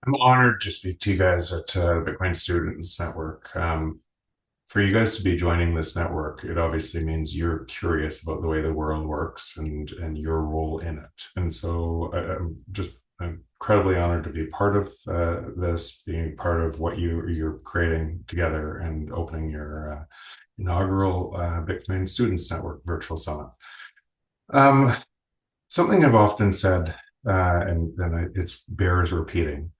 I'm honored to speak to you guys at Bitcoin Students Network. For you guys to be joining this network, it obviously means you're curious about the way the world works and your role in it. And so I'm just incredibly honored to be part of this, being part of what you're creating together and opening your inaugural Bitcoin Students Network virtual summit. Um, Something I've often said, and it bears repeating,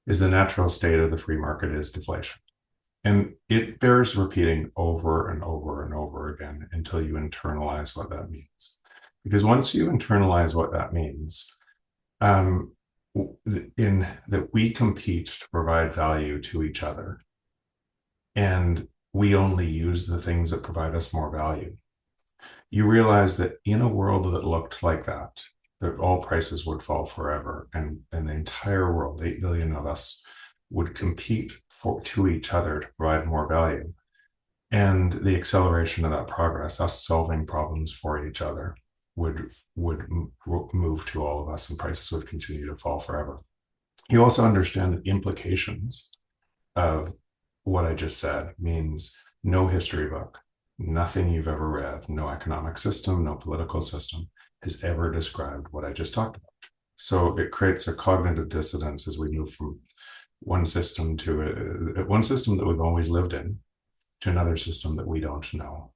is the natural state of the free market is deflation. And it bears repeating over and over and over again until you internalize what that means. Because once you internalize what that means, um, in that we compete to provide value to each other, and we only use the things that provide us more value. You realize that in a world that looked like that all prices would fall forever, and the entire world, 8 billion of us, would compete to each other to provide more value. And the acceleration of that progress, us solving problems for each other, would move to all of us, and prices would continue to fall forever. You also understand the implications of what I just said means no history book, nothing you've ever read, no economic system, no political system has ever described what I just talked about. So it creates a cognitive dissonance as we move from one system to one system that we've always lived in to another system that we don't know.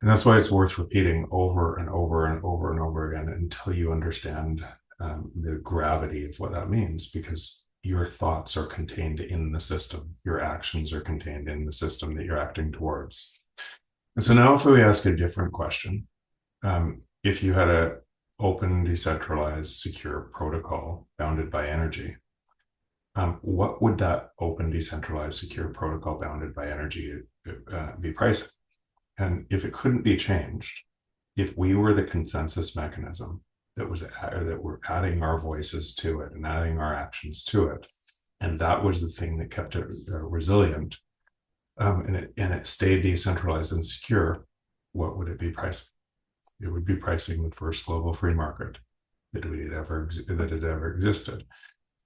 And that's why it's worth repeating over and over and over and over again until you understand the gravity of what that means, because your thoughts are contained in the system. Your actions are contained in the system that you're acting towards. And so now if we ask a different question, if you had a open, decentralized, secure protocol bounded by energy, what would that open, decentralized, secure protocol bounded by energy be pricing? And if it couldn't be changed, if we were the consensus mechanism that we're adding our voices to it and adding our actions to it, and that was the thing that kept it resilient, and it stayed decentralized and secure, what would it be pricing? It would be pricing the first global free market that had ever existed.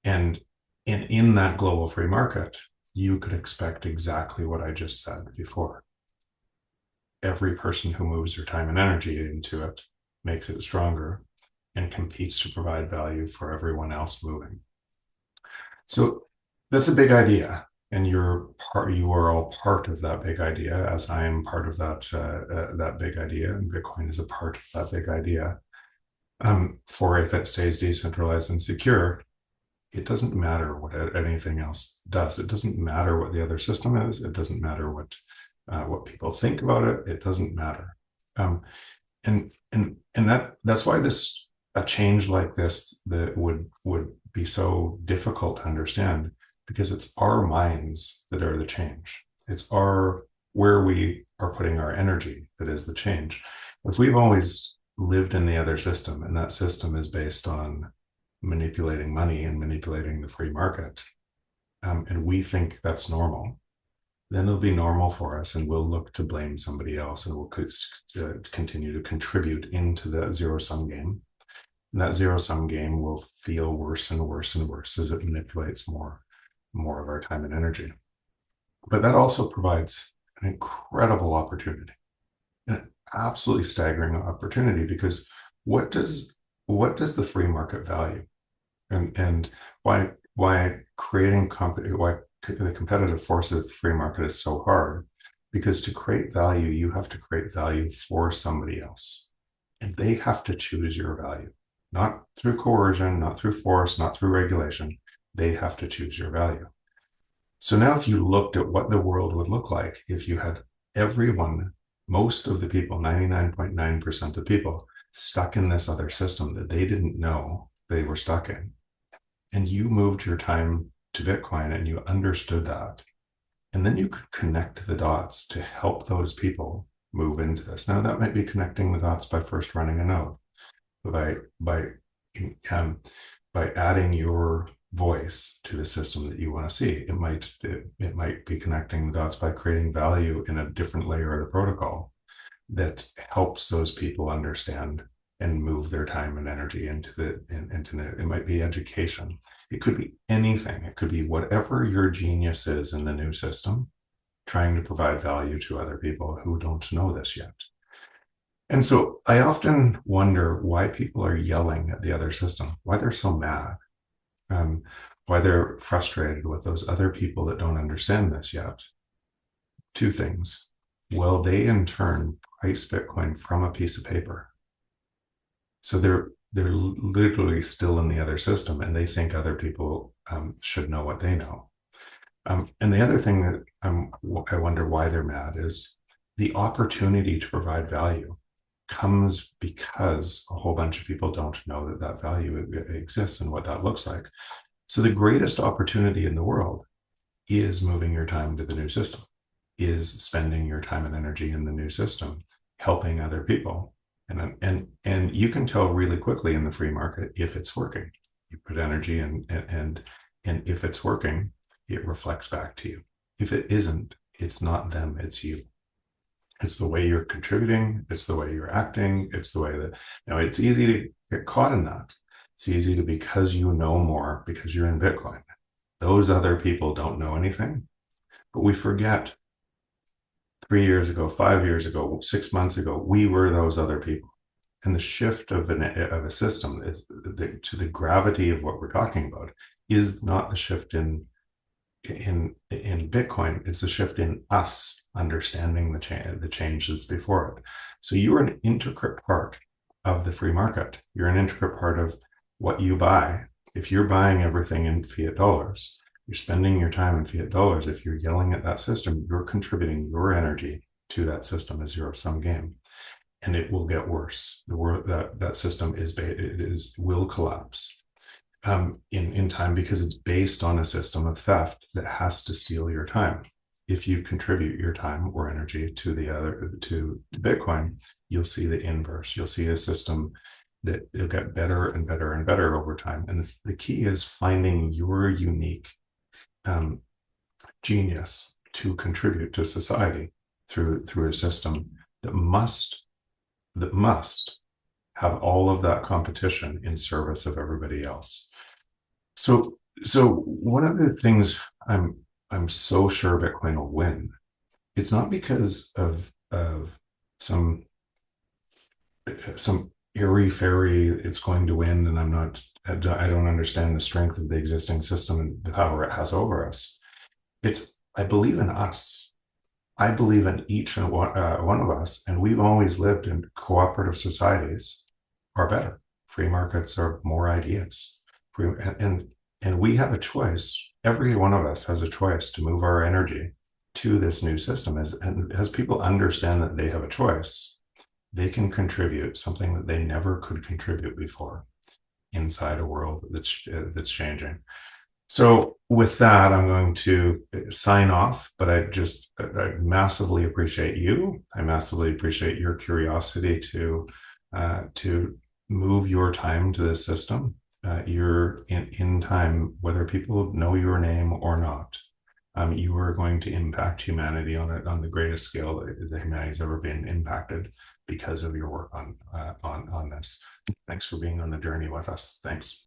And in that global free market, you could expect exactly what I just said before. Every person who moves their time and energy into it makes it stronger and competes to provide value for everyone else moving. So that's a big idea, and you are all part of that big idea, as I am part of that big idea, and Bitcoin is a part of that big idea. For if it stays decentralized and secure, it doesn't matter what anything else does. It doesn't matter what the other system is. It doesn't matter what people think about it. It doesn't matter. That's why a change like this that would be so difficult to understand, because it's our minds that are the change. It's where we are putting our energy that is the change. If we've always lived in the other system, and that system is based on manipulating money and manipulating the free market, and we think that's normal, then it'll be normal for us, and we'll look to blame somebody else, and we'll continue to contribute into the zero sum game. And that zero sum game will feel worse and worse and worse as it manipulates more of our time and energy. But that also provides an incredible opportunity, an absolutely staggering opportunity, because what does the free market value, and why creating why the competitive force of the free market is so hard? Because to create value, you have to create value for somebody else, and they have to choose your value, not through coercion, not through force, not through regulation. They have to choose your value. So now if you looked at what the world would look like if you had everyone, most of the people, 99.9% of people, stuck in this other system that they didn't know they were stuck in, and you moved your time to Bitcoin and you understood that, and then you could connect the dots to help those people move into this. Now that might be connecting the dots by first running a node, by um, by adding your voice to the system that you want to see. It might be connecting the dots by creating value in a different layer of the protocol that helps those people understand and move their time and energy into it might be education. It could be anything. It could be whatever your genius is in the new system, trying to provide value to other people who don't know this yet. And so I often wonder why people are yelling at the other system, why they're so mad, um, why they're frustrated with those other people that don't understand this yet. Two things. Will they in turn price Bitcoin from a piece of paper? So they're literally still in the other system, and they think other people should know what they know. And the other thing that I wonder why they're mad is the opportunity to provide value comes because a whole bunch of people don't know that that value exists and what that looks like. So the greatest opportunity in the world is moving your time to the new system, is spending your time and energy in the new system, helping other people. And you can tell really quickly in the free market if it's working. You put energy and if it's working, it reflects back to you. If it isn't, it's not them, it's you. It's the way you're contributing. It's the way you're acting. It's the way that, it's easy to get caught in that. It's easy to, because you know more, because you're in Bitcoin. Those other people don't know anything, but we forget 3 years ago, 5 years ago, 6 months ago, we were those other people. And the shift of a system is to the gravity of what we're talking about is not the shift in Bitcoin, it's the shift in us understanding the change that's before it. So you're an intricate part of the free market. You're an intricate part of what you buy. If you're buying everything in fiat dollars, you're spending your time in fiat dollars. If you're yelling at that system, you're contributing your energy to that system, a zero-sum game, and it will get worse. The world that system will collapse. In time, because it's based on a system of theft that has to steal your time. If you contribute your time or energy to Bitcoin, you'll see the inverse. You'll see a system that it'll get better and better and better over time. And the key is finding your unique genius to contribute to society through a system that must have all of that competition in service of everybody else. So one of the things I'm so sure Bitcoin will win, it's not because of some airy fairy it's going to win, and I don't understand the strength of the existing system and the power it has over us. I believe in us. I believe in each and one of us, and we've always lived in cooperative societies are better. Free markets are more ideas. And we have a choice. Every one of us has a choice to move our energy to this new system. As people understand that they have a choice, they can contribute something that they never could contribute before inside a world that's changing. So with that, I'm going to sign off, but I massively appreciate you. I massively appreciate your curiosity to move your time to this system. You're in time, whether people know your name or not. You are going to impact humanity on the greatest scale that humanity's ever been impacted because of your work on this. Thanks for being on the journey with us. Thanks.